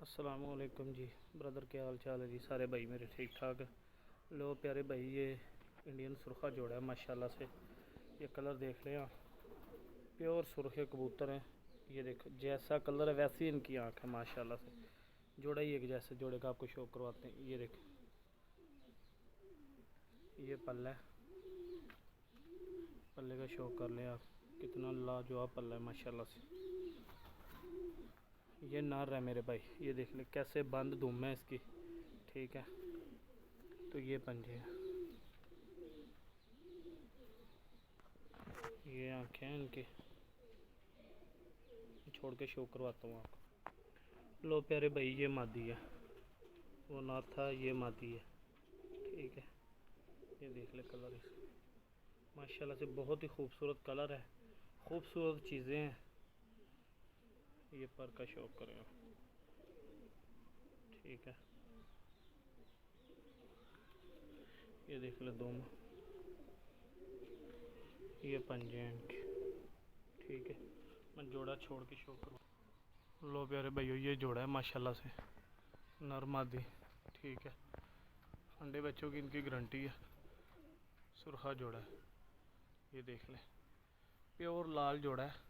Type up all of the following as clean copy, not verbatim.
अस्सलामुअलैकुम जी ब्रदर, क्या हाल चाल है जी? सारे भाई मेरे ठीक ठाक। लो प्यारे भाई, ये इंडियन सुरखा जोड़ा है माशाल्लाह से। ये कलर देख लें आप, प्योर सुरखे कबूतर हैं। ये देखो जैसा कलर है वैसी इनकी आँख है माशाल्लाह से। जोड़ा ही एक जैसे जोड़े का आपको शो करवाते हैं। ये देखो, ये पल्ला है, पल्ले का शो कर लें आप, कितना लाजवाब पल्ला है माशाल्लाह से। ये नर है मेरे भाई, ये देख ले कैसे बंद धूम है इसकी, ठीक है। तो ये पंजे हैं, ये आँखें हैं इनकी, छोड़ के शो करवाता हूँ आपको। लो प्यारे भाई, ये मादी है, वो ना था, ये मादी है, ठीक है। ये देख ले कलर इसका माशाल्लाह से, बहुत ही खूबसूरत कलर है, खूबसूरत चीज़ें हैं। ये पर का शौक करें आप, ठीक है। ये देख ले दोनों, ये पंजे हैं इनके, ठीक है। मैं जोड़ा छोड़ के शो करूँ। लो प्यारे भाइयों, ये जोड़ा है माशाल्लाह से, नर मादी, ठीक है। अंडे बच्चों की इनकी गारंटी है, सुरखा जोड़ा है। ये देख लें, प्योर लाल जोड़ा है,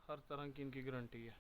हर तरह की इनकी गारंटी है।